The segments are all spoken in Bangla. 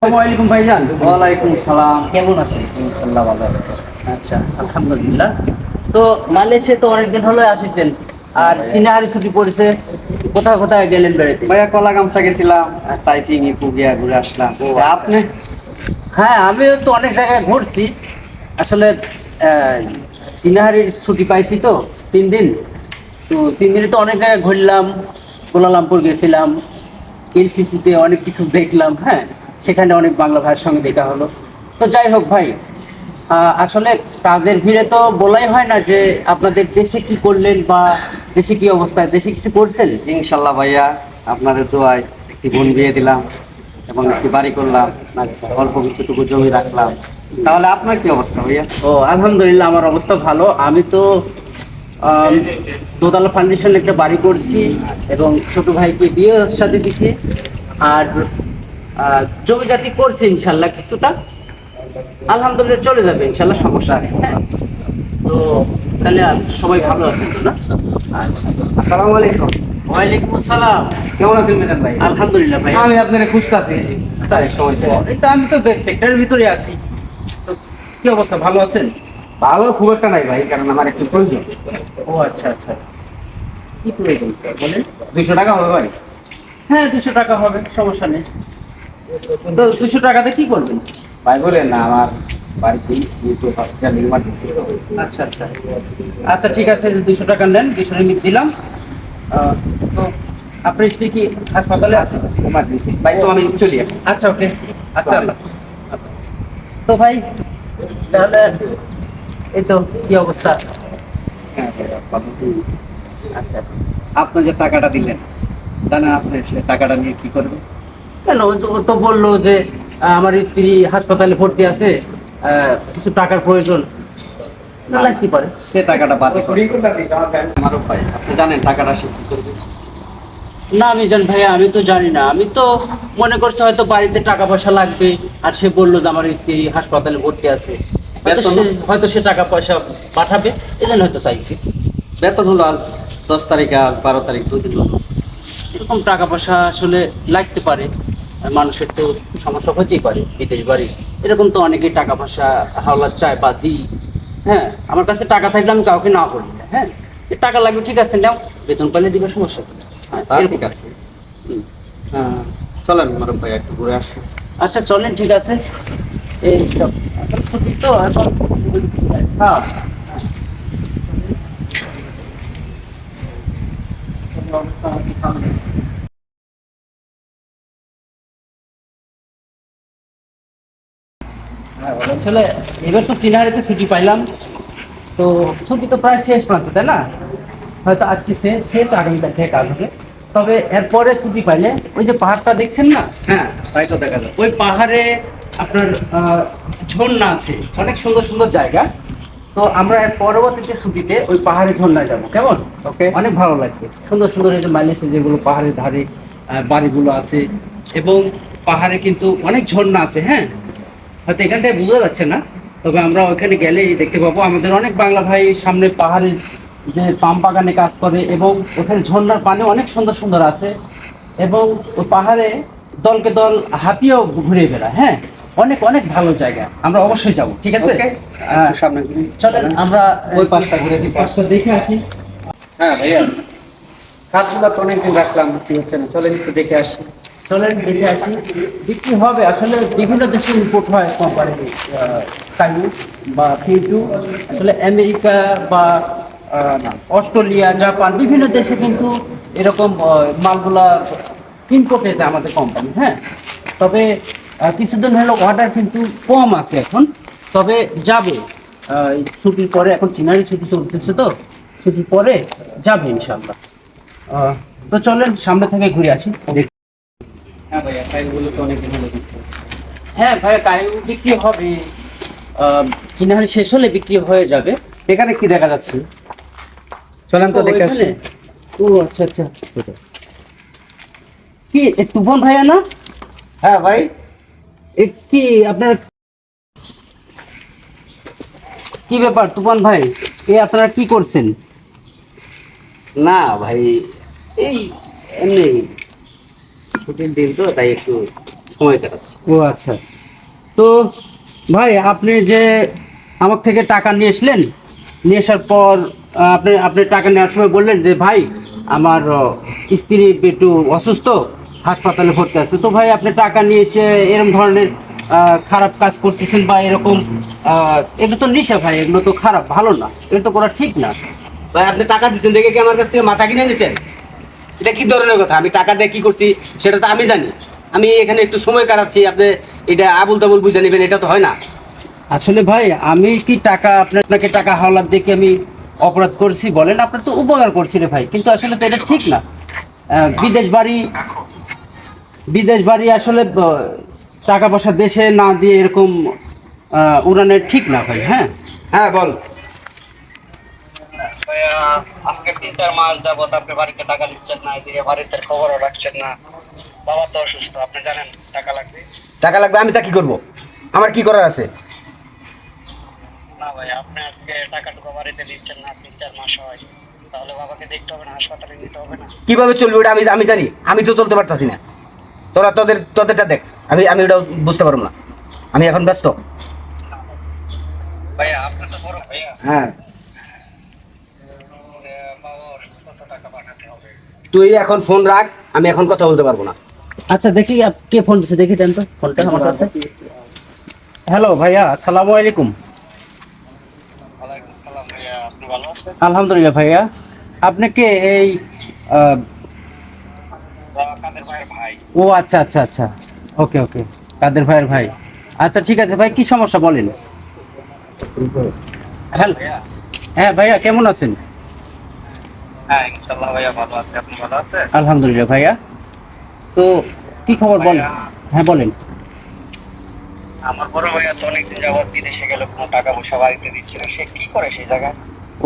আসসালামাইকুম ভাইজান। ওয়ালাইকুম সালাম। কেমন আছেন? ইনশাল্লাহ ভালো আছি। আচ্ছা, আলহামদুলিল্লাহ। তো মালয়েশিয়া তো অনেকদিন হলো আসছেন, আর চিনাহারি ছুটি পড়েছে, কোথায় কোথায় গেলেন বেড়াতে? ভাইয়া কলা গামছা গেছিলাম, টাইপিং ইপু গিয়া ঘুরে আসলাম। আপনি? হ্যাঁ, আমিও তো অনেক জায়গায় ঘুরছি আসলে। চিনাহারির ছুটি পাইছি তো 3 দিন। তো 3 দিনে তো অনেক জায়গায় ঘুরলাম। কুয়ালালামপুর গেছিলাম, এলসিসিতে অনেক কিছু দেখলাম। হ্যাঁ, সেখানে অনেক বাংলা ভাইয়ের সঙ্গে দেখা হলো। তো যাই হোক ভাই, আসলে কাজের ভিড়ে তো বলাই হয় না যে আপনাদের দেশে কি করলেন বা দেশে কি অবস্থায়, দেশে কিছু করছেন? ইনশাল্লাহ ভাইয়া, আপনাদের দোয়ায় একটি বোন বিয়ে দিলাম এবং একটি বাড়ি করলাম। আচ্ছা। অল্প কিছুটুকু জমি রাখলাম। তাহলে আপনার কি অবস্থা ভাইয়া? ও আলহামদুলিল্লাহ, আমার অবস্থা ভালো। আমি তো আম, দোতলা ফাউন্ডেশন একটা বাড়ি করছি এবং ছোট ভাইকে বিয়ে সাথে দিছি। আর জমি জাতি করছি ইনশাল্লাহ কিছুটা। আলহামদুলিল্লাহ চলে যাবে ইনশাল্লাহ, সমস্যা নেই। হ্যাঁ, তো তাহলে সবাই ভালো আছেন তো না? আচ্ছা। আসসালামু আলাইকুম। ওয়ালাইকুম আসসালাম। কেমন আছেন ম্যাডাম ভাই? আলহামদুলিল্লাহ ভাই। আমি আপনাকে খুঁজতেছি তারিখ সময় তো। এই তো আমি তো ফ্যাক্টরির ভিতরে আছি। তো কি অবস্থা, ভালো আছেন? ভালো খুব একটা নাই ভাই, কারণ আমার একটু প্রয়োজন। ও আচ্ছা আচ্ছা, কি প্রয়োজন বলেন? 200 টাকা হবে ভাই? হ্যাঁ, 200 টাকা হবে, সমস্যা নেই। তো 200 টাকাতে কি করবেন? ভাই বলেন না, আমার বাড়িতে স্ত্রী তো হসপিটাল ইমার্জেন্সি। আচ্ছা আচ্ছা আচ্ছা, ঠিক আছে, 200 টাকা নেন, 200 রিমিট দিলাম। তো আপনার স্ত্রী কি হাসপাতালে আছে? ইমার্জেন্সি ভাই, তো আমি চলি এখন। আচ্ছা, ওকে। আচ্ছা, আল্লাহ হাফেজ। তো ভাই, তাহলে এই তো কি অবস্থা? হ্যাঁ ভাইয়া, কথা তো। আচ্ছা, আপনি যে টাকাটা দিলেন, জানেন আপনি সে টাকাটা নিয়ে কি করবেন? কেন? ও তো বললো যে আমার স্ত্রী হাসপাতালে ভর্তি আছে, কিছু টাকার প্রয়োজন, লাগতে পারে। সে টাকাটা বাঁচে আমারও ভাই, আপনি জানেন টাকাটা সে কি করবে? না আমি জানি ভাইয়া, আমি তো জানি না। আমি তো মনে করছি হয়তো বাড়িতে টাকা পয়সা লাগবে, আর সে বললো যে আমার স্ত্রী হাসপাতালে ভর্তি আছে, হয়তো সে টাকা পয়সা পাঠাবে, এই জন্য হয়তো চাইছি। বেতন হলো আজ 10 তারিখ, আজ 12 তারিখ, 2 দিন হলো। এরকম টাকা পয়সা আসলে লাগতে পারে, আর মানুষের তো সমস্যা হতেই পারে, বিদেশ বাড়ি এরকম তো অনেকেই টাকা পয়সা হাওলাত চায় বা দিই। হ্যাঁ, আমার কাছে টাকা থাকলে আমি কাউকে না করি না। হ্যাঁ, টাকা লাগবে, ঠিক আছে নাও, বেতন পাইলে দিবে, সমস্যা কি? হ্যাঁ, তা এরকম। ঠিক আছে। হ্যাঁ, চলেন মারুফ ভাই, একটু ঘুরে আসি। আচ্ছা চলেন, ঠিক আছে। এই সব এখন ছুটি তো এখন। হ্যাঁ। আসলে এবার তো সিনারিতে ছুটি পাইলাম, তো ছুটি তো প্রায় শেষ প্রান্ত, তাই না? হয়তো আজকে শেষ শেষ, আগামীকাল থেকে কাজ হবে। তবে এরপরে ছুটি পাইলে ওই যে পাহাড়টা দেখছেন না, হ্যাঁ, তাই তো দেখা যায়। ওই পাহাড়ে আপনার ঝর্ণা আছে, অনেক সুন্দর সুন্দর জায়গা। তো আমরা এর পরবর্তীতে ছুটিতে ওই পাহাড়ে ঝর্ণায় যাবো, কেমন? ওকে। অনেক ভালো লাগবে, সুন্দর সুন্দর এই যে মাইলেজে যেগুলো পাহাড়ের ধারে বাড়িগুলো আছে, এবং পাহাড়ে কিন্তু অনেক ঝর্ণা আছে। হ্যাঁ, হয়তো এখান থেকে বোঝা যাচ্ছে না, তবে আমরা ওখানে গেলে দেখতে পাবো। আমাদের অনেক বাংলা ভাই সামনে পাহাড়ে যে পাম বাগানে কাজ করে, এবং ওখানে ঝর্ণার পানি অনেক সুন্দর সুন্দর আছে, এবং ওই পাহাড়ে দলকে দল হাতিও ঘুরে বেড়ায়। হ্যাঁ, অনেক অনেক ভালো জায়গা, আমরা অবশ্যই যাব, ঠিক আছে? ওকে। সামনে চলেন আমরা ওই পাশটা ঘুরে দিই। পাশটা দেখে আসি। হ্যাঁ ভাইয়া, কাজগুলো তো অনেকদিন রাখলাম, কি হচ্ছে না, চলেন একটু দেখে আসি। চলেন দেখে আসি, বিক্রি হবে আসলে। বিভিন্ন দেশে ইম্পোর্ট হয় কোম্পানি, কাইউ বা ফিটু, আসলে আমেরিকা বা অস্ট্রেলিয়া, জাপান, বিভিন্ন দেশে কিন্তু এরকম মালগুলা ইম্পোর্টে যায় আমাদের কোম্পানি। হ্যাঁ, তবে কিছুদিন হলো অর্ডার কিন্তু কম আছে এখন, তবে যাবে এই ছুটির পরে। এখন চিনারি ছুটি চলতেছে, তো ছুটির পরে যাবে ইনশাল্লাহ। তো চলেন সামনে থেকে ঘুরে আসি। হ্যাঁ ভাইয়া, ফাইলগুলো তো অনেকদিন হলো দেখতে পাচ্ছি। হ্যাঁ ভাইয়া, কায়ু বিক্রি হবে, কিনাহারি শেষ হলে বিক্রি হয়ে যাবে। এখানে কি দেখা যাচ্ছে? চলেন তো দেখে আসি। ওইখানে? ও আচ্ছা আচ্ছা, কি তুফান ভাইয়া না? হ্যাঁ ভাই। কি আপনার কি ব্যাপার তুফান ভাই, আপনারা কি করছেন? না ভাই, এই এমনি ছুটির দিন তো, তাই একটু সময় কাটাচ্ছি। ও আচ্ছা। তো ভাই আপনি যে আমার থেকে টাকা নিয়ে আসলেন, নিয়ে আসার পর আপনি আপনি টাকা নেওয়ার সময় বললেন যে ভাই আমার স্ত্রী একটু অসুস্থ, হাসপাতালে ভর্তি আছে। তো ভাই আপনি টাকা নিয়ে এসে এরকম ধরনের খারাপ কাজ করতেছেন বা এরকম এগুলো তো নেশা ভাই, এগুলো তো খারাপ, ভালো না, এগুলো তো করা ঠিক না। ভাই আপনি টাকা দিচ্ছেন দেখে কি আমার কাছ থেকে মাথা কিনে নিচ্ছেন? এটা কি ধরনের কথা? আমি টাকা দিয়ে কি করছি সেটা তো আমি জানি। আমি এখানে একটু সময় কাটাচ্ছি, আপনি এটা আবুল তাবুল বুঝে নেবেন, এটা তো হয় না। আসলে ভাই আমি কি টাকা আপনাকে টাকা হাওলাত দেখে আমি অপরাধ করছি বলেন? আপনার তো উপকার করছি রে ভাই, কিন্তু আসলে তো এটা ঠিক না। বিদেশ বাড়ি, বিদেশ বাড়ি আসলে টাকা পয়সা দেশে না দিয়ে এরকম উড়ানের ঠিক না ভাই। হ্যাঁ হ্যাঁ বল। আজকে 3-4 মাস যাবত আপনি বাড়িতে টাকা দিচ্ছেন না, এদিকে বাড়িতে খবরও রাখছেন না। বাবা তো অসুস্থ, আপনি জানেন টাকা লাগবে। টাকা লাগবে, আমি তা কি করব? আমার কি করার আছে? না ভাই, আপনি আজকে টাকাটুকু বাড়িতে দিচ্ছেন না, 3-4 মাস হয়, তাহলে বাবাকে দেখতে হবে না, হাসপাতালে নিতে হবে না? কিভাবে চলবে ওটা আমি আমি জানি। আমি তো চলতে পারতাছি না। তোরা তোদেরটা দেখ। আমি আমি ওটা বুঝতে পারবো না। আমি এখন ব্যস্ত। ভাইয়া আপনি তো বড় ভাইয়া, হ্যাঁ, বাবা অসুস্থ, তো টাকা পাঠাতে হবে। তুই এখন ফোন রাখ, আমি এখন কথা বলতে পারবো না। আচ্ছা, দেখি কে ফোন দিচ্ছে, দেখি দেন তো ফোনটা আমার কাছে। হ্যালো ভাইয়া, আসসালামু আলাইকুম। ওয়ালাইকুম সালাম ভাইয়া, আপনি ভালো আছেন? আলহামদুলিল্লাহ ভাইয়া। আপনি কে এই কাদের ভাইয়ের ভাই। ও আচ্ছা আচ্ছা আচ্ছা, ওকে ওকে, কাদের ভাইয়ের ভাই। আচ্ছা ঠিক আছে ভাই, কি সমস্যা বলেন। হ্যালো, ভাইয়া, হ্যাঁ ভাইয়া কেমন আছেন? হ্যাঁ ইনশাল্লাহ ভাইয়া ভালো আছে, আপনি ভালো আছেন? আলহামদুলিল্লাহ ভাইয়া। তো কি খবর বলেন? হ্যাঁ বলেন। আমার বড় ভাইয়া তো অনেকদিন যাবত বিদেশে গেল, কোনো টাকা পয়সা বাড়িতে দিচ্ছে না, সে কি করে সেই জায়গায়?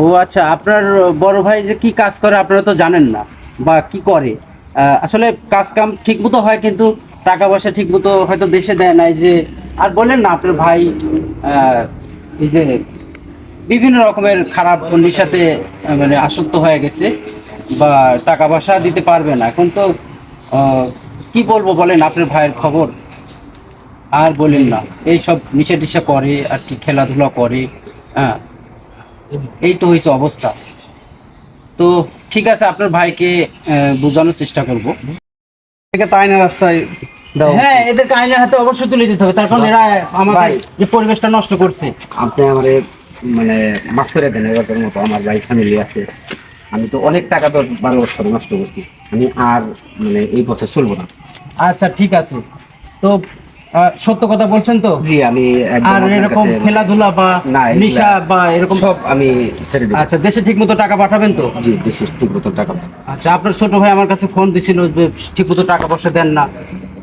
ও আচ্ছা, আপনার বড় ভাই যে কি কাজ করে আপনারা তো জানেন না, বা কি করে। আসলে কাজ কাম ঠিক মতো হয়, কিন্তু টাকা পয়সা ঠিক মতো হয়তো দেশে দেয় না। এই যে আর বললেন না আপনার ভাই এই যে বিভিন্ন রকমের খারাপ নেশাতে মানে আসক্ত হয়ে গেছে, বা টাকা পয়সা দিতে পারবে না এখন। তো কি বলবো বলেন, আপনার ভাইয়ের খবর আর বলেন না। এই সব নেশা টেশা করে আর কি, খেলাধুলা করে। হ্যাঁ, এই তো হয়েছে অবস্থা। তো ঠিক আছে, আপনার ভাইকে বোঝানোর চেষ্টা করব। থেকে তাই না রাস্তায় দাও। হ্যাঁ, এদেরকে আইনের হাতে অবশ্যই তুলে দিতে হবে, তার কারণ এরা আমাদের ভাই। যে পরিবেশটা নষ্ট করছে। আপনি আমারে মানে মাফ করে দেন এবারের মতো। আমার ভাই ফ্যামিলি আছে। আমি তো অনেক টাকা 10-12 বছর নষ্ট করছি। আমি আর মানে এই পথে চলবো না। আচ্ছা ঠিক আছে, তো সত্য কথা বলছেন তো? জি, আমি একদম আর আপনার এরকম কাছে- খেলাধুলা বা না, এগুলা- নেশা বা এরকম সব আমি ছেড়ে দিই। আচ্ছা, দেশে ঠিক মতো টাকা পাঠাবেন তো? জি, দেশে ঠিক মতো টাকা পাই। আচ্ছা, আপনার ছোট ভাই আমার কাছে ফোন দিছিল যে ঠিক মতো টাকা পয়সা দেন না।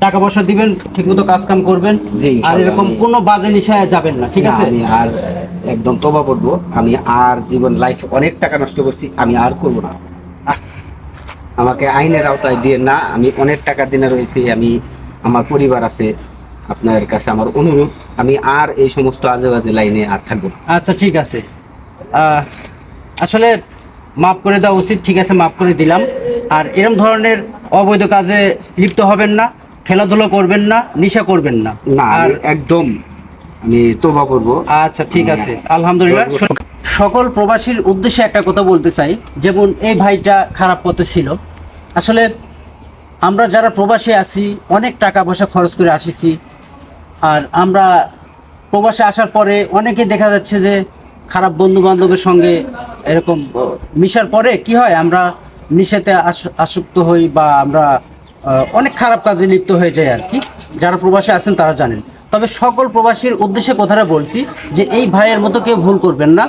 টাকা পয়সা দিবেন, ঠিক মতো কাজ কাম করবেন, জি, আর ইনশাআল্লাহ, এরকম জি। কোনো বাজে নেশায় যাবেন না, ঠিক না, আছে? আমি আর একদম তওবা করবো। আমি আর জীবন লাইফ অনেক টাকা নষ্ট করছি, আমি আর করবো না। আমাকে আইনের আওতায় দিয়ে না। আমি অনেক টাকা দিনে রয়েছি। আমি আমার পরিবার আছে। আপনার কাছে আমার অনুরোধ, আমি আর এই সমস্ত আজে বাজে লাইনে আর থাকবো না। আচ্ছা ঠিক আছে, আসলে মাফ করে দেওয়া উচিত। ঠিক আছে, মাফ করে দিলাম। আর এরকম ধরনের অবৈধ কাজে লিপ্ত হবেন না, খেলাধুলা করবেন না, নেশা করবেন না। না, আর আমি একদম আমি তওবা করবো। আচ্ছা ঠিক আছে, আলহামদুলিল্লাহ। সকল প্রবাসীর উদ্দেশ্যে একটা কথা বলতে চাই, যেমন এই ভাইটা খারাপ পথে ছিল। আসলে আমরা যারা প্রবাসী আছি অনেক টাকা পয়সা খরচ করে আসিছি, আর আমরা প্রবাসে আসার পরে অনেকে দেখা যাচ্ছে যে খারাপ বন্ধু বান্ধবের সঙ্গে এরকম মিশার পরে কি হয়, আমরা নেশাতে আসক্ত হই, বা আমরা অনেক খারাপ কাজে লিপ্ত হয়ে যাই আর কি। যারা প্রবাসে আছেন তারা জানেন। তবে সকল প্রবাসীর উদ্দেশ্যে কথাটা বলছি যে এই ভাইয়ের মতো কেউ ভুল করবেন না।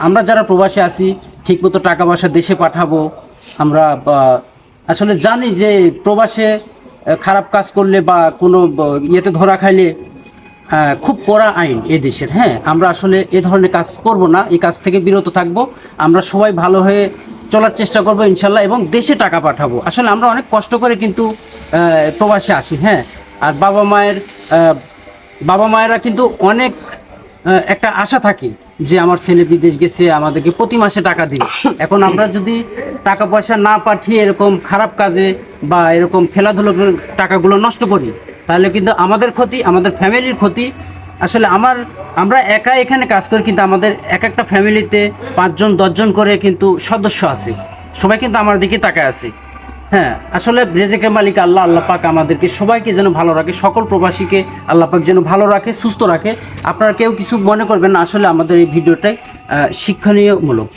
আমরা যারা প্রবাসে আছি ঠিকমতো টাকা পয়সা দেশে পাঠাবো। আমরা আসলে জানি যে প্রবাসে খারাপ কাজ করলে বা কোনো ইয়েতে ধরা খাইলে খুব কড়া আইন এ দেশের। হ্যাঁ, আমরা আসলে এ ধরনের কাজ করব না, এই কাজ থেকে বিরত থাকব। আমরা সবাই ভালো হয়ে চলার চেষ্টা করব ইনশাল্লাহ, এবং দেশে টাকা পাঠাবো। আসলে আমরা অনেক কষ্ট করে কিন্তু প্রবাসে আসি। হ্যাঁ, আর বাবা মায়েরা কিন্তু অনেক একটা আশা থাকে যে আমার ছেলে বিদেশ গেছে, আমাদেরকে প্রতি মাসে টাকা দিবে। এখন আমরা যদি টাকা পয়সা না পাঠিয়ে এরকম খারাপ কাজে বা এরকম খেলাধুলো টাকাগুলো নষ্ট করি, তাহলে কিন্তু আমাদের ক্ষতি, আমাদের ফ্যামিলির ক্ষতি। আসলে আমরা একা এখানে কাজ করি, কিন্তু আমাদের এক একটা ফ্যামিলিতে 5 জন 10 জন করে কিন্তু সদস্য আছে, সবাই কিন্তু আমার দিকে তাকায় আছে। হ্যাঁ, আসলে রেজেকের মালিক আল্লাহ, আল্লাহ পাক আমাদেরকে সবাইকে যেন ভালো রাখে, সকল প্রবাসীকে আল্লাহ পাক যেন ভালো রাখে, সুস্থ রাখে। আপনারা কেউ কিছু মনে করবেন না, আসলে আমাদের এই ভিডিওটাই শিক্ষণীয়মূলক।